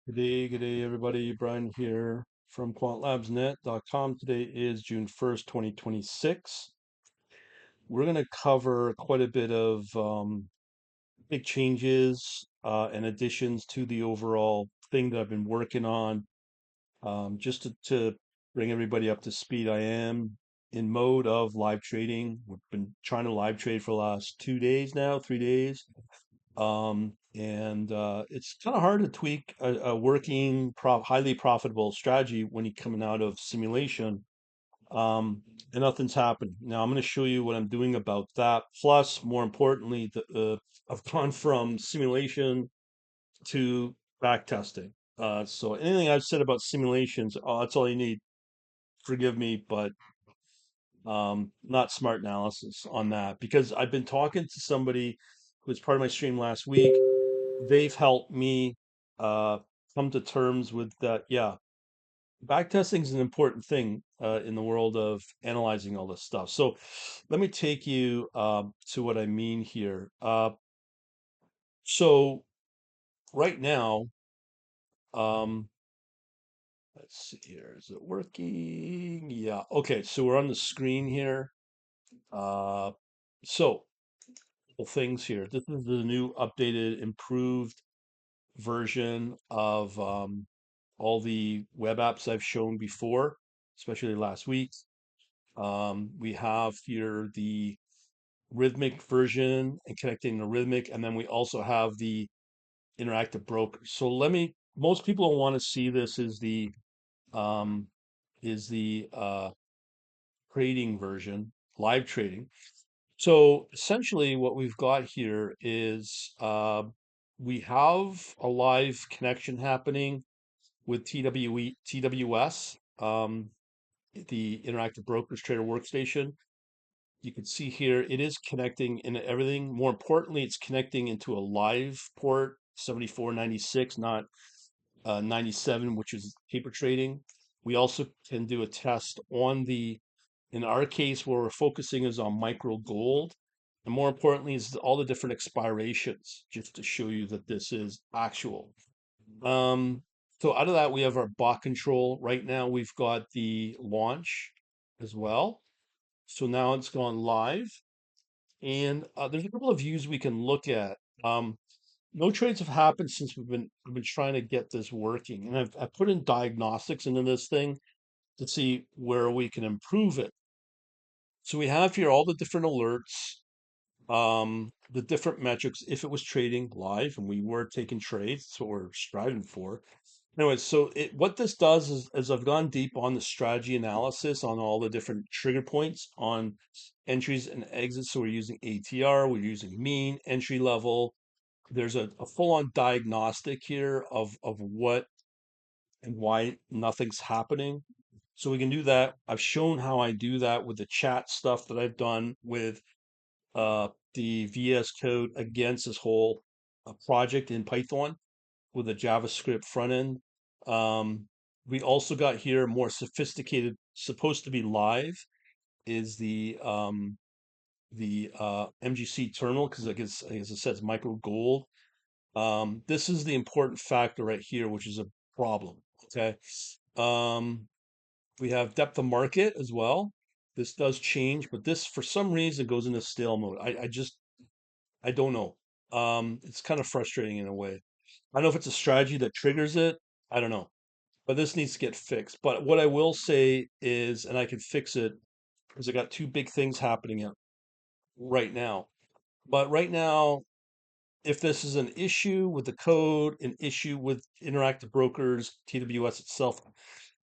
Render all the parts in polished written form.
Good day, everybody. Brian here from QuantLabsNet.com. Today is June 1st, 2026. We're going to cover quite a bit of big changes and additions to the overall thing that I've been working on. Just to bring everybody up to speed, I am in mode of live trading. We've been trying to live trade for the last 2 days now, 3 days. And it's kind of hard to tweak a working, highly profitable strategy when you're coming out of simulation. Um, and nothing's happened. Now I'm going to show you what I'm doing about that. Plus, more importantly, I've gone from simulation to backtesting. So anything I've said about simulations, that's all you need. Forgive me, but not smart analysis on that because I've been talking to somebody who was part of my stream last week. They've helped me uh, come to terms with that. Yeah, backtesting is an important thing in the world of analyzing all this stuff. So let me take you to what I mean here. So right now, um, let's see here. Is it working? Yeah. Okay. So we're on the screen here. Uh, so couple things here. This is the new updated, improved version of all the web apps I've shown before, especially last week. We have here the Rithmic version and connecting the Rithmic, and then we also have the Interactive Brokers. So most people want to see this um, is the trading version, live trading. So essentially, what we've got here is we have a live connection happening with TWS, the Interactive Brokers Trader Workstation. You can see here it is connecting in everything. More importantly, it's connecting into a live port 7496, not 97, which is paper trading. We also can do a test on in our case, where we're focusing is on micro gold. And more importantly, is all the different expirations, just to show you that this is actual. Um, so out of that, we have our bot control. Right now, we've got the launch as well. So now it's gone live. And there's a couple of views we can look at. Um, no trades have happened since we've been trying to get this working. And I've put in diagnostics into this thing to see where we can improve it. So we have here all the different alerts, the different metrics if it was trading live and we were taking trades. That's what we're striving for. Anyway, what this does is I've gone deep on the strategy analysis on all the different trigger points on entries and exits. So we're using ATR, we're using mean, entry level. There's a full-on diagnostic here of what and why nothing's happening. So we can do that. I've shown how I do that with the chat stuff that I've done with the VS Code against this whole project in Python with a JavaScript front end. We also got here more sophisticated, supposed to be live, is the MGC terminal because I guess as it says micro gold. This is the important factor right here, which is a problem. Okay. Um, we have depth of market as well. This does change, but this for some reason goes into stale mode. I don't know. It's kind of frustrating in a way. I don't know if it's a strategy that triggers it. I don't know, but this needs to get fixed. But what I will say is, and I can fix it, because I got two big things happening right now. But right now, if this is an issue with the code, an issue with Interactive Brokers, TWS itself,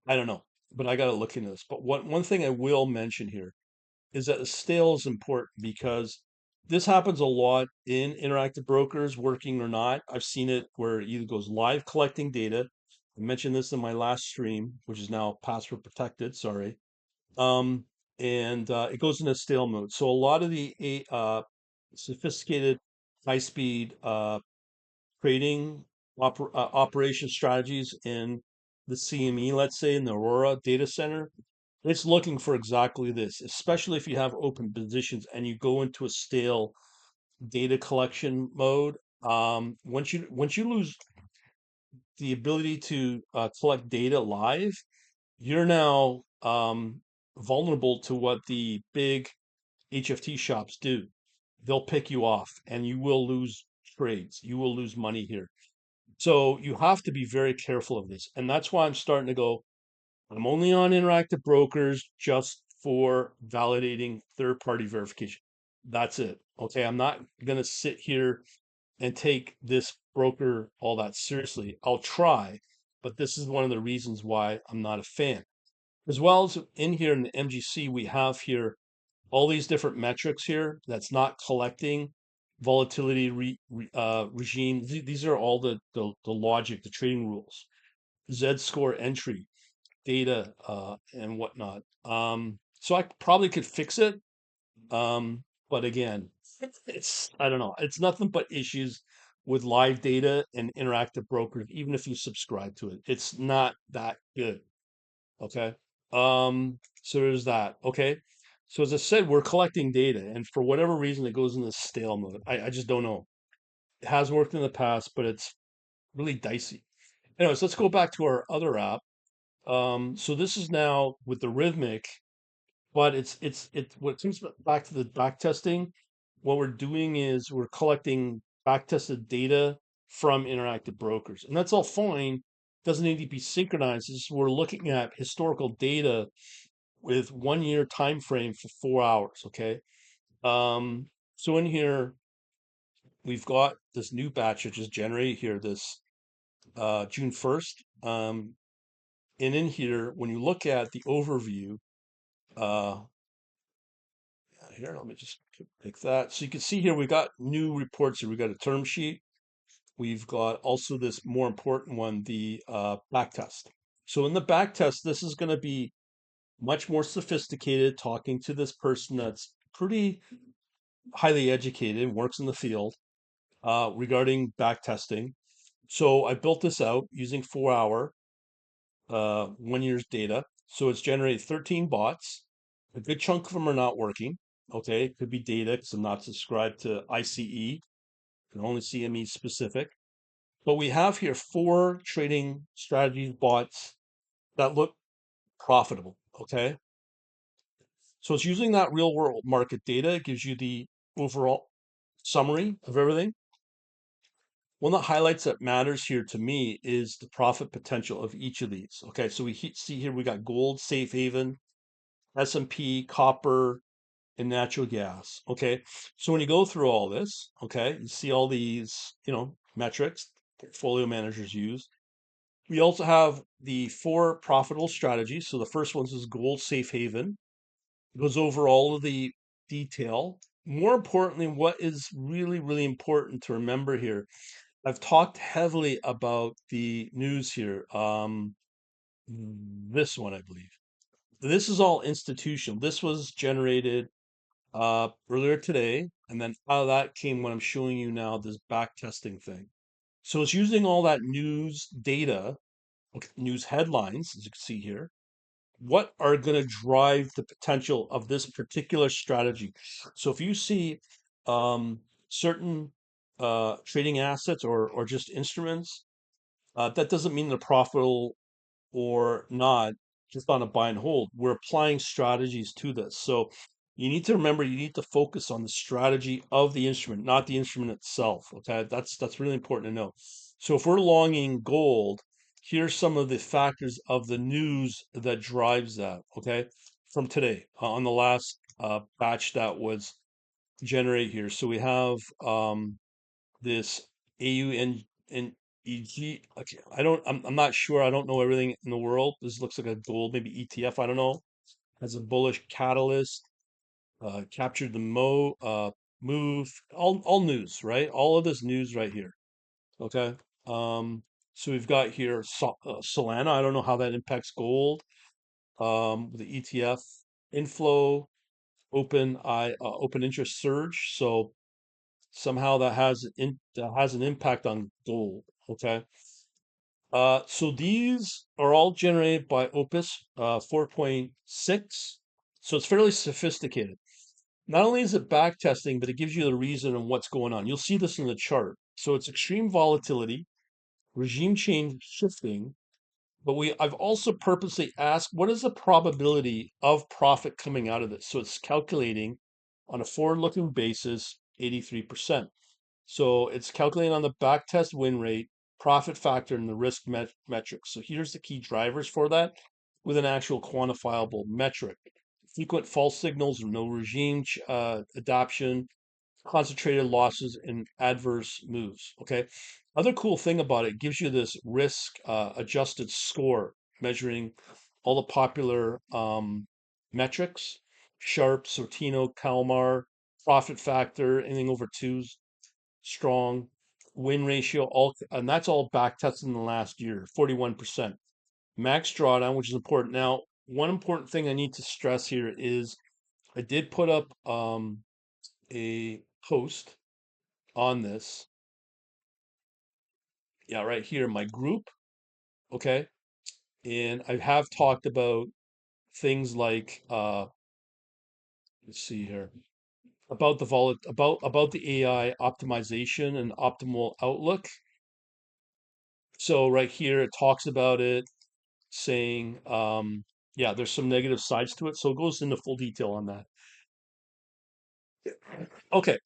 I don't know. But I got to look into this. But one thing I will mention here is that the stale is important because this happens a lot in Interactive Brokers, working or not. I've seen it where it either goes live collecting data. I mentioned this in my last stream, which is now password protected. Sorry. Um, and it goes into stale mode. So a lot of the sophisticated, high-speed trading operation strategies in the CME, let's say in the Aurora data center, it's looking for exactly this, especially if you have open positions and you go into a stale data collection mode. Once you lose the ability to collect data live, you're now vulnerable to what the big HFT shops do. They'll pick you off and you will lose trades. You will lose money here. So you have to be very careful of this. And that's why I'm starting to go, I'm only on Interactive Brokers just for validating third-party verification. That's it. Okay. I'm not going to sit here and take this broker all that seriously. I'll try, but this is one of the reasons why I'm not a fan. As well as in here in the MGC, we have here all these different metrics here that's not collecting volatility regime. These are all the logic, the trading rules, Z score entry, data, and whatnot. So I probably could fix it. But again, I don't know. It's nothing but issues with live data and interactive brokers, even if you subscribe to it. It's not that good. Okay. So there's that. Okay. So as I said, we're collecting data, and for whatever reason, it goes into stale mode. I just don't know. It has worked in the past, but it's really dicey. Anyways, let's go back to our other app. So this is now with the Rithmic, but it's what comes back to the back testing. What we're doing is we're collecting back tested data from interactive brokers, and that's all fine. Doesn't need to be synchronized. It's just we're looking at historical data with 1 year time frame for 4 hours. Okay. Um, so in here we've got this new batch that just generated here this June 1st. And in here, when you look at the overview, uh, here, let me just pick that. So you can see here we got new reports here. We got a term sheet. We've got also this more important one, the back test. So in the back test, this is going to be much more sophisticated, talking to this person that's pretty highly educated and works in the field regarding back testing. So I built this out using 4 hour, 1 year's data. So it's generated 13 bots. A good chunk of them are not working. Okay, it could be data because I'm not subscribed to ICE. Can only CME specific. But we have here 4 trading strategies bots that look profitable. Okay, so it's using that real world market data. It gives you the overall summary of everything. One of the highlights that matters here to me is the profit potential of each of these. Okay, so we see here we got gold, safe haven, S&P, copper, and natural gas. Okay, so when you go through all this, okay, you see all these, metrics portfolio managers use. We also have the 4 profitable strategies. So the first one is gold safe haven. It goes over all of the detail. More importantly, what is really, really important to remember here, I've talked heavily about the news here. This one, I believe. This is all institutional. This was generated earlier today, and then out of that came what I'm showing you now, this back testing thing. So it's using all that news data, okay, news headlines, as you can see here. What are going to drive the potential of this particular strategy? So if you see certain trading assets or just instruments, that doesn't mean they're profitable or not, just on a buy and hold. We're applying strategies to this. So you need to remember you need to focus on the strategy of the instrument, not the instrument itself. Okay, that's really important to know. So if we're longing gold, here's some of the factors of the news that drives that. Okay, from today on the last batch that was generated here. So we have this AUN and EG. Okay, I'm not sure. I don't know everything in the world. This looks like a gold, maybe ETF. I don't know. Has a bullish catalyst. Captured the move. All news, right? All of this news right here. Okay. So we've got here Solana. I don't know how that impacts gold. The ETF inflow, open interest surge. So somehow that has an impact on gold. Okay. So these are all generated by Opus 4.6. So it's fairly sophisticated. Not only is it back testing, but it gives you the reason and what's going on. You'll see this in the chart. So it's extreme volatility, regime change shifting, but I've also purposely asked what is the probability of profit coming out of this? So it's calculating on a forward-looking basis 83%. So it's calculating on the backtest win rate, profit factor, and the risk metrics. So here's the key drivers for that with an actual quantifiable metric. Frequent false signals or no regime adoption, concentrated losses and adverse moves. Okay. Other cool thing about it gives you this risk adjusted score measuring all the popular metrics, Sharpe, Sortino, Kalmar, profit factor, anything over two's strong, win ratio, all, and that's all back tested in the last year, 41%. Max drawdown, which is important. Now, one important thing I need to stress here is I did put up a post on this. Yeah, right here, my group. Okay. And I have talked about things like let's see here about the about the AI optimization and optimal outlook. So right here it talks about it saying yeah, there's some negative sides to it. So it goes into full detail on that. Okay.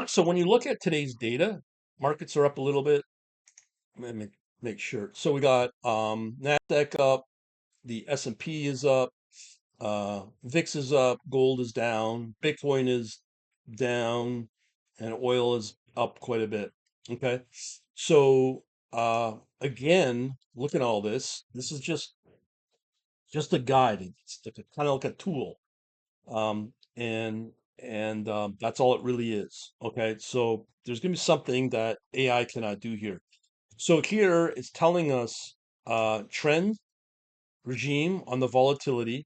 So when you look at today's data, markets are up a little bit. Let me make sure. So we got NASDAQ up, the S&P is up, VIX is up, gold is down, Bitcoin is down, and oil is up quite a bit. Okay. So again, look at all this. This is just a guide. It's like kind of like a tool. And that's all it really is. Okay. So there's gonna be something that AI cannot do here. So here it's telling us trend regime on the volatility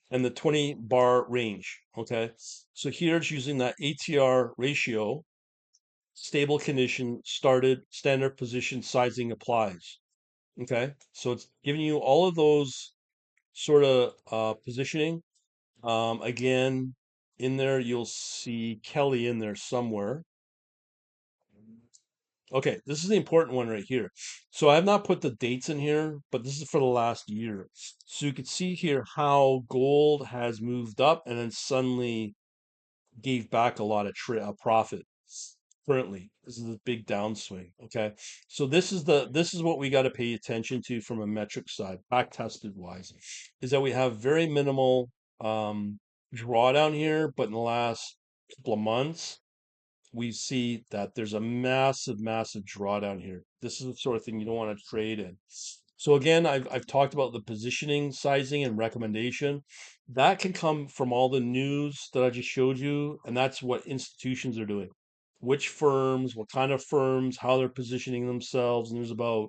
and the 20 bar range. Okay. So here it's using that ATR ratio, stable condition, started, standard position sizing applies. Okay. So it's giving you all of those sort of positioning. Again, in there, you'll see Kelly in there somewhere. Okay, this is the important one right here. So I have not put the dates in here, but this is for the last year. So you can see here how gold has moved up and then suddenly gave back a lot of profit currently. This is a big downswing. Okay. So this is what we got to pay attention to from a metric side, back tested wise, is that we have very minimal drawdown here, but in the last couple of months, we see that there's a massive drawdown here. This is the sort of thing you don't want to trade in. So again, I've talked about the positioning, sizing, and recommendation. That can come from all the news that I just showed you, and that's what institutions are doing. Which firms, what kind of firms, how they're positioning themselves. And there's about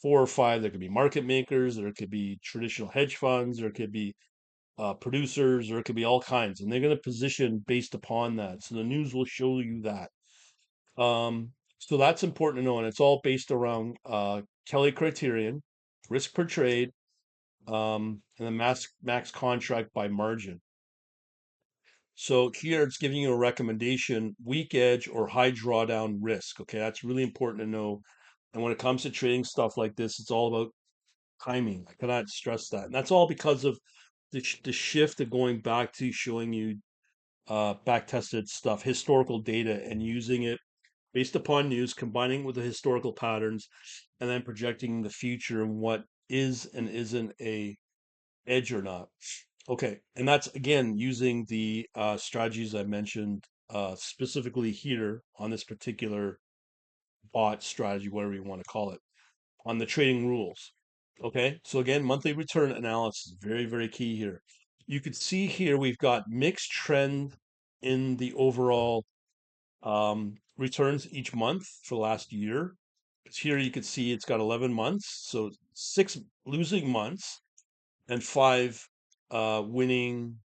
four or five. There could be market makers, there could be traditional hedge funds, there could be producers, or it could be all kinds. And they're going to position based upon that. So the news will show you that. So that's important to know, and it's all based around Kelly criterion, risk per trade, and the max contract by margin. So here it's giving you a recommendation, weak edge or high drawdown risk. Okay, that's really important to know. And when it comes to trading stuff like this, it's all about timing. I cannot stress that. And that's all because of the shift of going back to showing you back tested stuff, historical data, and using it based upon news, combining with the historical patterns, and then projecting the future and what is and isn't a edge or not. Okay, and that's again using the strategies I mentioned specifically here on this particular bot strategy, whatever you want to call it, on the trading rules. Okay, so again, monthly return analysis, very key here. You can see here we've got mixed trend in the overall returns each month for the last year. Here you can see it's got 11 months, so 6 losing months and 5 winning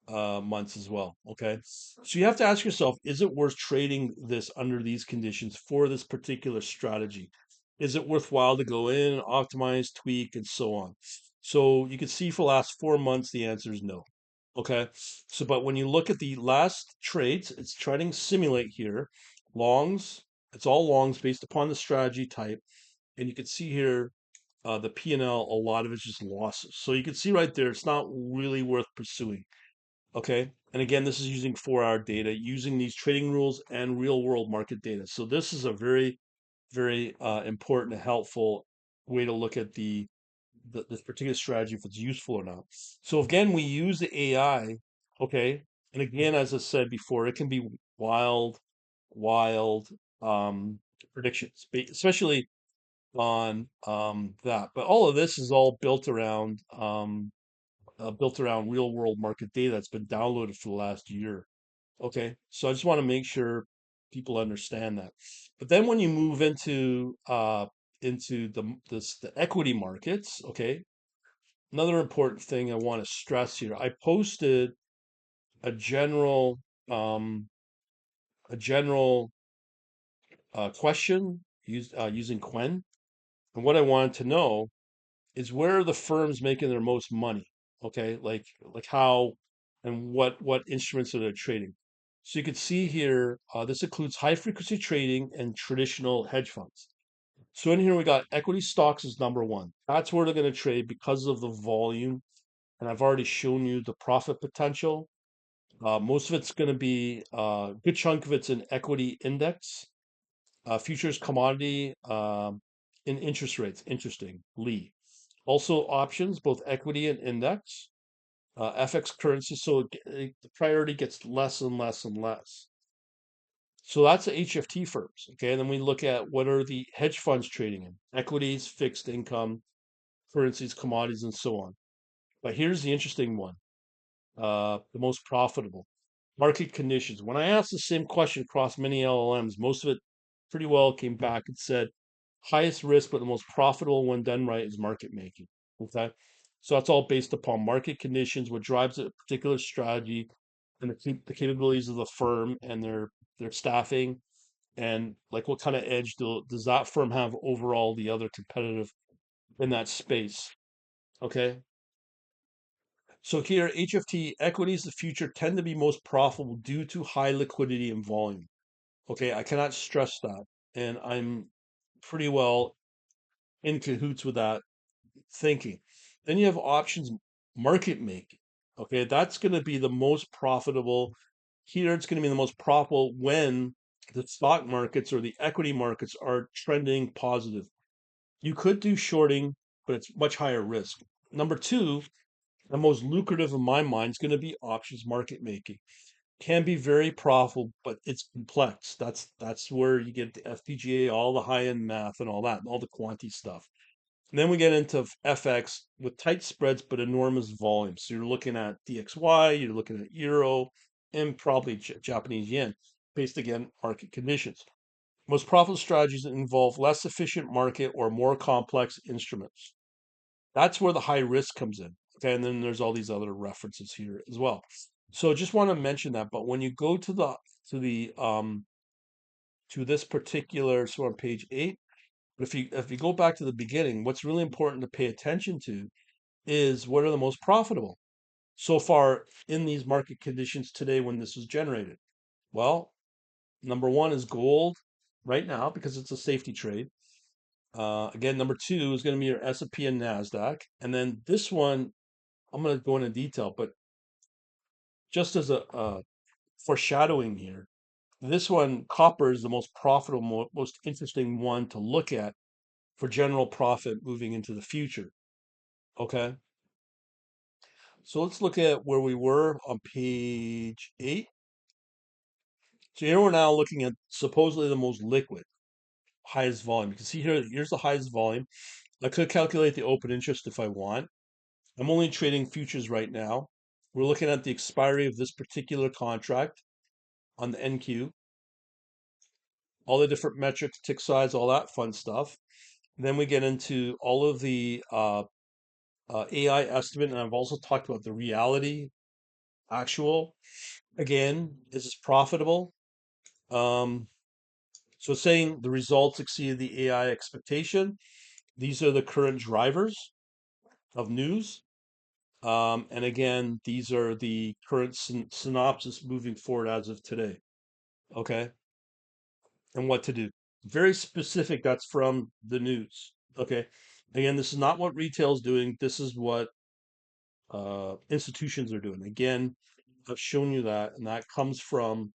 months as well. Okay, so you have to ask yourself, is it worth trading this under these conditions for this particular strategy? Is it worthwhile to go in, optimize, tweak, and so on? So you can see for the last 4 months, the answer is no. Okay, so but when you look at the last trades, it's trying to simulate here longs It's all longs based upon the strategy type. And you can see here the P&L, a lot of it's just losses. So you can see right there, it's not really worth pursuing. Okay. And again, this is using 4-hour data, using these trading rules and real world market data. So this is a very, very important and helpful way to look at this particular strategy, if it's useful or not. So again, we use the AI. Okay. And again, as I said before, it can be wild, wild predictions, especially on that. But all of this is all built around real world market data that's been downloaded for the last year. Okay, so I just want to make sure people understand that. But then when you move into the equity markets, okay, another important thing I want to stress here. I posted a general um, a general question using Quen, and what I wanted to know is where are the firms making their most money? Okay, like how and what instruments are they trading? So you can see here, this includes high frequency trading and traditional hedge funds. So in here we got equity stocks is number one. That's where they're going to trade because of the volume, and I've already shown you the profit potential. Most of it's going to be a good chunk of it's in equity index, futures, commodity, and interest rates. Interesting, Lee. Also options, both equity and index, FX currency. So the priority gets less and less and less. So that's the HFT firms. Okay. And then we look at what are the hedge funds trading in equities, fixed income, currencies, commodities, and so on. But here's the interesting one, the most profitable market conditions. When I asked the same question across many LLMs, most of it pretty well came back and said highest risk, but the most profitable when done right is market making. Okay. So that's all based upon market conditions, what drives a particular strategy, and the capabilities of the firm and their staffing, and like what kind of edge does that firm have overall the other competitive in that space. Okay. So here, HFT equities, the future tend to be most profitable due to high liquidity and volume. Okay, I cannot stress that. And I'm pretty well in cahoots with that thinking. Then you have options market making. Okay, that's going to be the most profitable. Here, it's going to be the most profitable when the stock markets or the equity markets are trending positive. You could do shorting, but it's much higher risk. Number two, the most lucrative in my mind is going to be options market making. Can be very profitable, but it's complex. That's where you get the FPGA, all the high end math and all that, all the quantity stuff. And then we get into FX with tight spreads but enormous volume. So you're looking at DXY, you're looking at Euro, and probably Japanese yen, based again market conditions. Most profitable strategies involve less efficient market or more complex instruments. That's where the high risk comes in. Okay, and then there's all these other references here as well. So just want to mention that. But when you go to the to this particular, so on page 8, if you go back to the beginning, what's really important to pay attention to is what are the most profitable so far in these market conditions today when this was generated. Well, number one is gold right now because it's a safety trade. Again, number two is going to be your S&P and NASDAQ. And then this one, I'm going to go into detail, but just as a foreshadowing here, this one, copper, is the most profitable, most interesting one to look at for general profit moving into the future. Okay. So let's look at where we were on page 8. So here we're now looking at supposedly the most liquid, highest volume. You can see here, here's the highest volume. I could calculate the open interest if I want. I'm only trading futures right now. We're looking at the expiry of this particular contract on the NQ, all the different metrics, tick size, all that fun stuff. Then we get into all of the AI estimate, and I've also talked about the reality, actual. Again, is this profitable? Um, so it's saying the results exceeded the AI expectation. These are the current drivers of news. And again, these are the current synopsis moving forward as of today. Okay. And what to do. Very specific. That's from the news. Okay. Again, this is not what retail is doing. This is what institutions are doing. Again, I've shown you that, and that comes from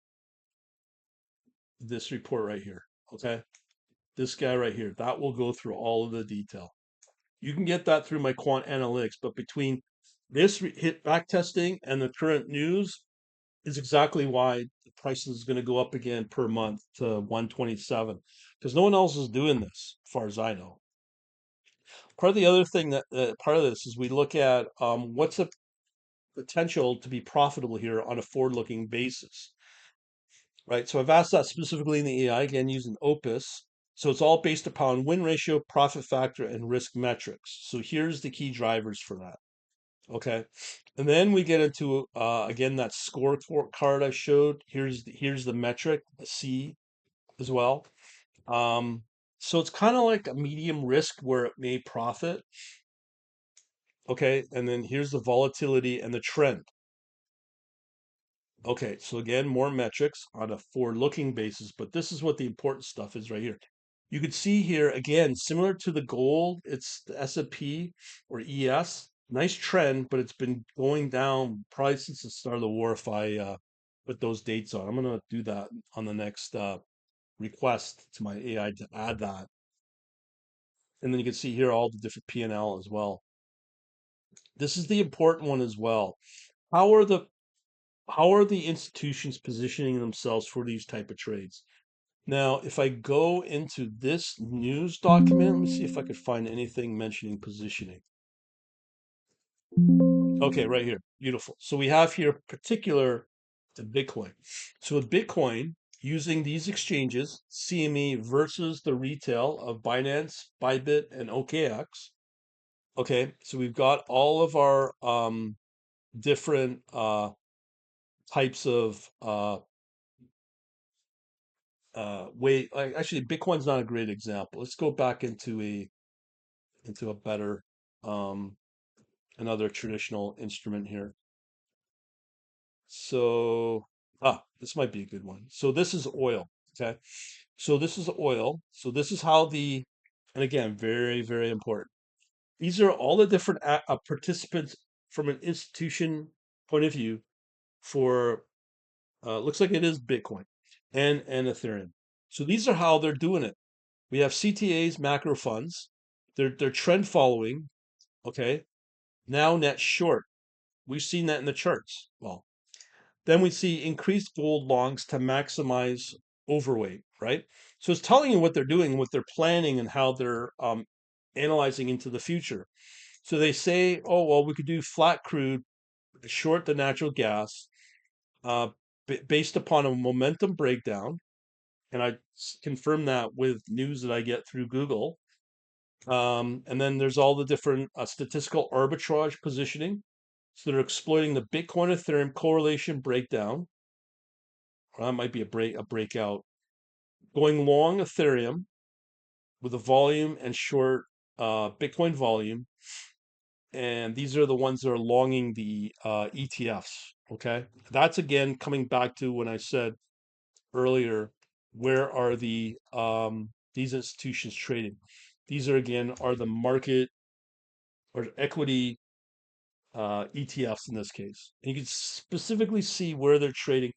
this report right here. Okay. This guy right here. That will go through all of the detail. You can get that through my quant analytics, but between this hit back testing and the current news is exactly why the price is going to go up again per month to 127, because no one else is doing this, as far as I know. Part of the other thing that part of this is we look at what's the potential to be profitable here on a forward-looking basis, right? So I've asked that specifically in the AI, again, using Opus. So it's all based upon win ratio, profit factor, and risk metrics. So here's the key drivers for that. Okay. And then we get into again that card I showed. Here's the metric, a C as well. Um, so it's kind of like a medium risk where it may profit. Okay, and then here's the volatility and the trend. Okay, so again, more metrics on a forward-looking basis, but this is what the important stuff is right here. You can see here, again, similar to the gold, it's the S&P or ES. Nice trend, but it's been going down probably since the start of the war if I put those dates on. I'm going to do that on the next request to my AI to add that. And then you can see here all the different P&L as well. This is the important one as well. How are the institutions positioning themselves for these type of trades? Now, if I go into this news document, let me see if I could find anything mentioning positioning. Okay, right here. Beautiful. So we have here particular to Bitcoin. So with Bitcoin, using these exchanges, CME versus the retail of Binance, Bybit, and OKX. Okay, so we've got all of our different types of actually Bitcoin's not a great example. Let's go back into a better um another traditional instrument here. So this might be a good one. So this is oil. Okay. So this is oil. So this is how and again, very, very important. These are all the different participants from an institution point of view for looks like it is Bitcoin and Ethereum. So these are how they're doing it. We have CTAs, macro funds. They're trend following. Okay. Now net short. We've seen that in the charts. Well, then we see increased gold longs to maximize overweight, right? So it's telling you what they're doing, what they're planning, and how they're analyzing into the future. So they say, oh, well, we could do flat crude, short the natural gas, uh, based upon a momentum breakdown. And I confirm that with news that I get through Google. And then there's all the different statistical arbitrage positioning. So they're exploiting the Bitcoin Ethereum correlation breakdown. Or that might be a breakout. Going long Ethereum with a volume and short Bitcoin volume. And these are the ones that are longing the ETFs. Okay. That's again coming back to when I said earlier, where are these institutions trading? These are again are the market or equity ETFs in this case. And you can specifically see where they're trading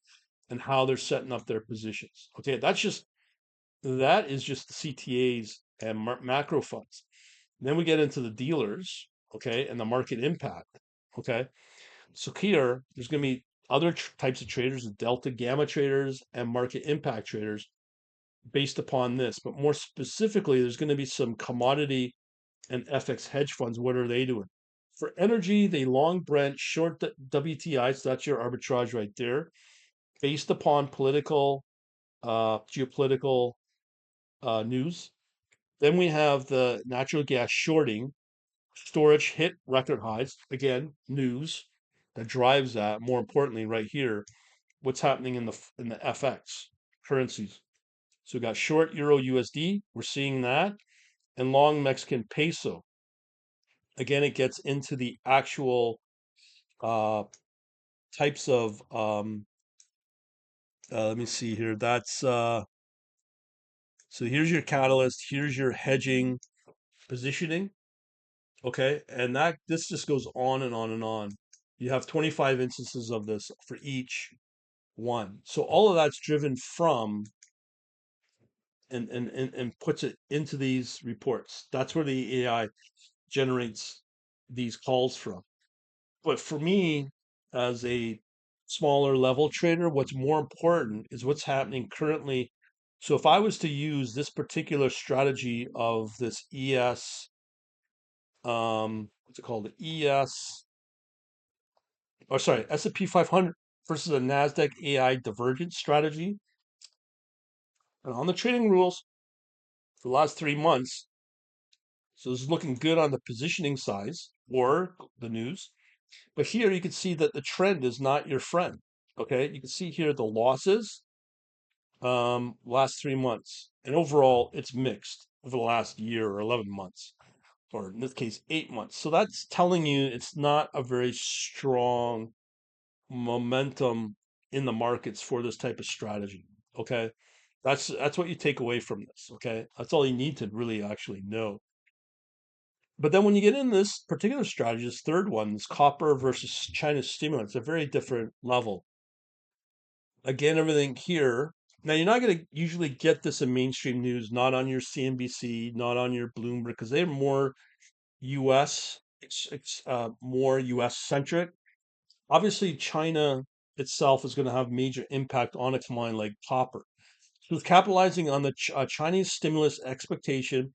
and how they're setting up their positions. Okay, that is just the CTAs and macro funds. Then we get into the dealers, okay, and the market impact. Okay, so here there's going to be other types of traders, delta gamma traders and market impact traders based upon this. But more specifically, there's going to be some commodity and FX hedge funds. What are they doing? For energy, they long Brent, short WTI, so that's your arbitrage right there, based upon geopolitical news. Then we have the natural gas shorting, storage hit record highs. Again, news that drives that. More importantly, right here, what's happening in the FX currencies. So we got short Euro USD, we're seeing that, and long Mexican peso. Again, it gets into the actual uh, types of let me see here. That's So here's your catalyst, here's your hedging positioning, okay? And that this just goes on and on and on. You have 25 instances of this for each one. So all of that's driven from and puts it into these reports. That's where the AI generates these calls from. But for me, as a smaller level trader, what's more important is what's happening currently. So if I was to use this particular strategy of this what's it called? The S&P 500 versus a NASDAQ AI divergence strategy. And on the trading rules for the last 3 months, so this is looking good on the positioning size or the news. But here you can see that the trend is not your friend. Okay, you can see here the losses last 3 months, and overall it's mixed over the last year or 11 months, or in this case 8 months. So that's telling you it's not a very strong momentum in the markets for this type of strategy. Okay, that's what you take away from this. Okay, that's all you need to really actually know. But then when you get in this particular strategy, this third one, this copper versus China's stimulus, a very different level. Again, everything here. Now, you're not going to usually get this in mainstream news, not on your CNBC, not on your Bloomberg, because they're more US, more US centric. Obviously, China itself is going to have major impact on a commodity like copper. So it's capitalizing on the Chinese stimulus expectation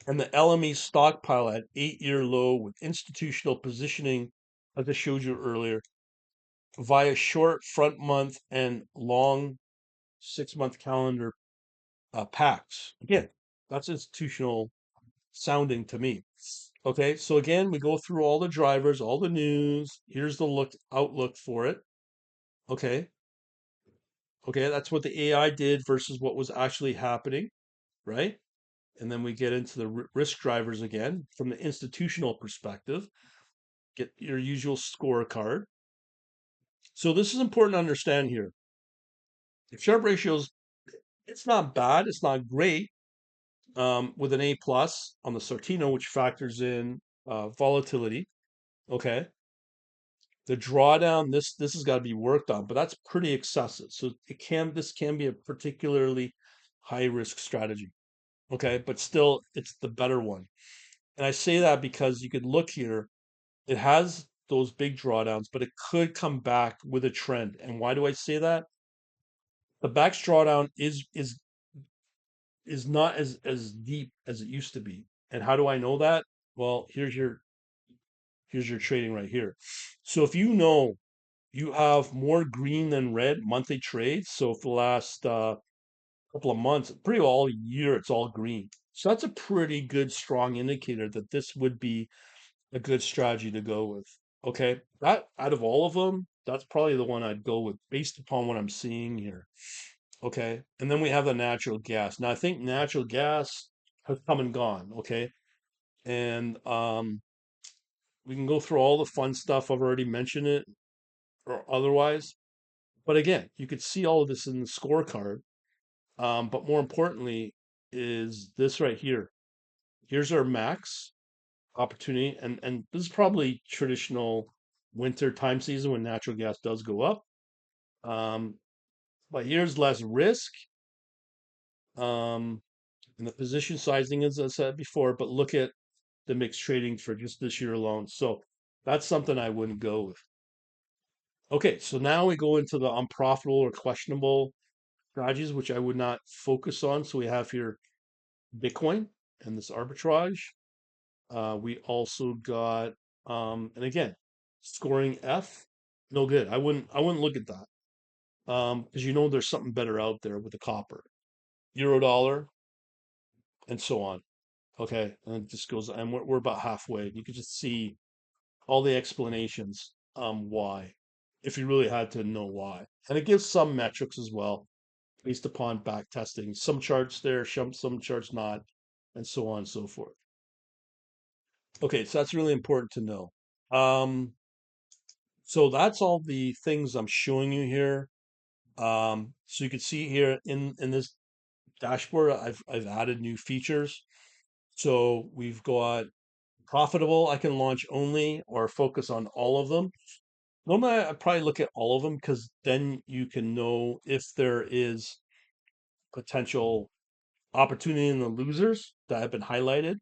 and the LME stockpile at 8-year low with institutional positioning, as I showed you earlier, via short front month and long 6-month calendar packs. Again, that's institutional sounding to me. Okay, so again, we go through all the drivers, all the news. Here's the outlook for it. Okay, okay, that's what the AI did versus what was actually happening, right? And then we get into the risk drivers again from the institutional perspective. Get your usual scorecard. So this is important to understand here. If Sharpe ratios, it's not bad, it's not great, with an A plus on the Sortino, which factors in volatility. Okay, the drawdown, this has got to be worked on, but that's pretty excessive. So this can be a particularly high risk strategy. Okay, but still, it's the better one. And I say that because you could look here, it has those big drawdowns, but it could come back with a trend. And why do I say that? The back's drawdown is not as deep as it used to be. And how do I know that? Well, here's your trading right here. So if you know you have more green than red monthly trades, so for the last couple of months, pretty well all year, it's all green. So that's a pretty good strong indicator that this would be a good strategy to go with. Okay, that out of all of them, that's probably the one I'd go with based upon what I'm seeing here. Okay, and then we have the natural gas. Now I think natural gas has come and gone. Okay, and we can go through all the fun stuff. I've already mentioned it or otherwise. But again, you could see all of this in the scorecard. But more importantly, is this right here. Here's our max opportunity, and this is probably traditional winter time season when natural gas does go up. Um, but here's less risk. And the position sizing, as I said before, but look at the mixed trading for just this year alone. So that's something I wouldn't go with. Okay, so now we go into the unprofitable or questionable strategies, which I would not focus on. So we have here Bitcoin and this arbitrage. We also got, and again, scoring F, no good. I wouldn't look at that. Because you know there's something better out there with the copper, euro dollar, and so on. Okay, and it just goes, and we're about halfway. You can just see all the explanations why, if you really had to know why. And it gives some metrics as well, based upon back testing. Some charts there, some charts not, and so on and so forth. Okay, so that's really important to know. Um, so that's all the things I'm showing you here. So you can see here in this dashboard, I've added new features. So we've got profitable. I can launch only or focus on all of them. Normally, I probably look at all of them because then you can know if there is potential opportunity in the losers that have been highlighted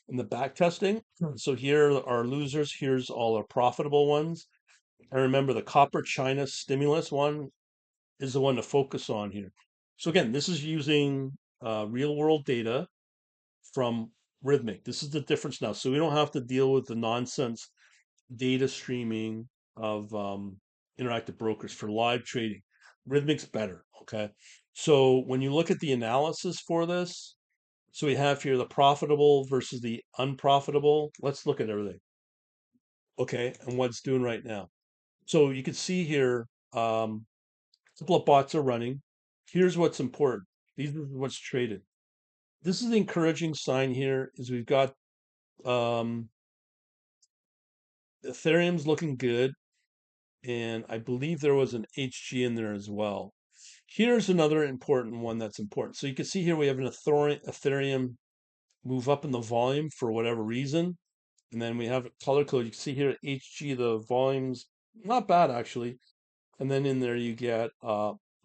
in the back testing. So here are losers. Here's all our profitable ones. And remember, the copper China stimulus one is the one to focus on here. So again, this is using real world data from Rithmic. This is the difference now. So we don't have to deal with the nonsense data streaming of Interactive Brokers for live trading. Rithmic's better. Okay. So when you look at the analysis for this, so we have here the profitable versus the unprofitable. Let's look at everything. Okay. And what it's doing right now. So you can see here, a couple of bots are running. Here's what's important. These are what's traded. This is the encouraging sign here is we've got um, Ethereum's looking good. And I believe there was an HG in there as well. Here's another important one that's important. So you can see here we have an Ethereum move up in the volume for whatever reason. And then we have a color code. You can see here HG, the volume's not bad actually. And then in there you get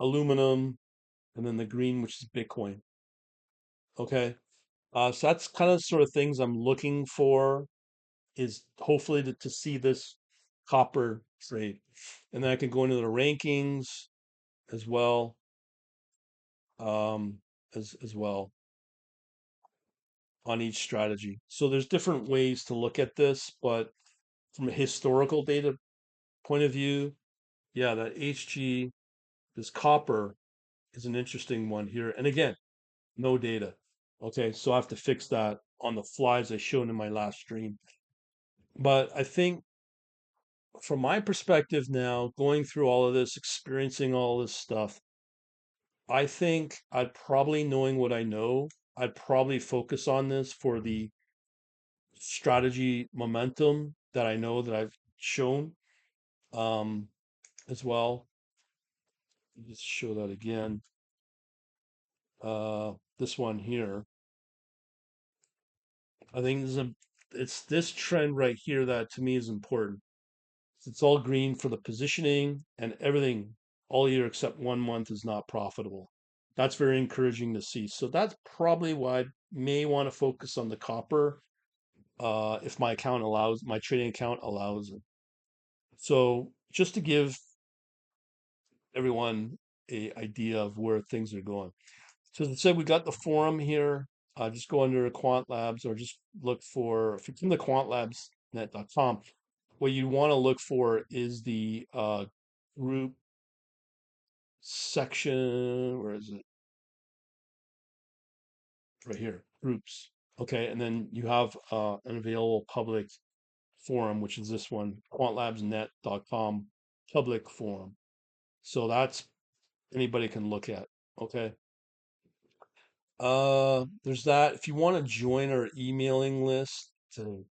aluminum and then the green, which is Bitcoin. Okay. So that's kind of sort of things I'm looking for is hopefully to see this copper trade. And then I can go into the rankings as well, um, as well on each strategy. So there's different ways to look at this, but from a historical data point of view, yeah, that HG, this copper is an interesting one here. And again, no data. Okay, so I have to fix that on the fly as I showed in my last stream. But I think from my perspective now, going through all of this, experiencing all this stuff, I think I'd probably knowing what I know, I'd probably focus on this for the strategy momentum that I know that I've shown um, as well. Just show that again. This one here, I think it's this trend right here that to me is important. It's all green for the positioning and everything all year except 1 month is not profitable. That's very encouraging to see. So that's probably why I may want to focus on the copper if my account allows, my trading account allows it. So just to give everyone a idea of where things are going. So as I said, we got the forum here. Just go under Quant Labs or just look for, if it's in the QuantLabsNet.com, what you want to look for is the group section. Where is it? Right here, groups. Okay, and then you have an available public forum, which is this one, QuantLabsNet.com public forum. So that's anybody can look at. Okay. There's that. If you want to join our emailing list to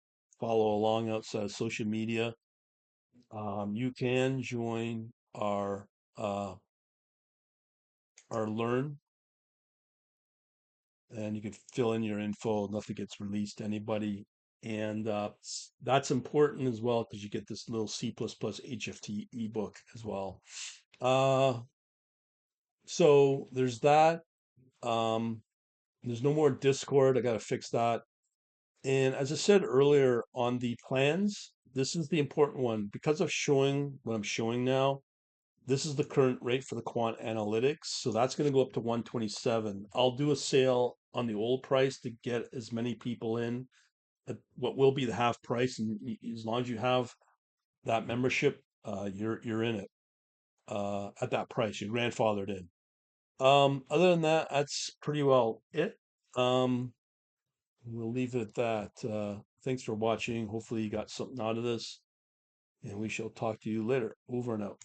follow along outside of social media, you can join uh our learn and you can fill in your info. Nothing gets released to anybody. And that's important as well because you get this little C++ HFT ebook as well. Uh, so there's that. Um, there's no more Discord. I got to fix that. And as I said earlier on the plans, this is the important one. Because of showing what I'm showing now, this is the current rate for the quant analytics. So that's going to go up to 127. I'll do a sale on the old price to get as many people in at what will be the half price. And as long as you have that membership, you're in it at that price. You're grandfathered in. Other than that, that's pretty well it. Um, we'll leave it at that. Thanks for watching. Hopefully you got something out of this, and we shall talk to you later. Over and out.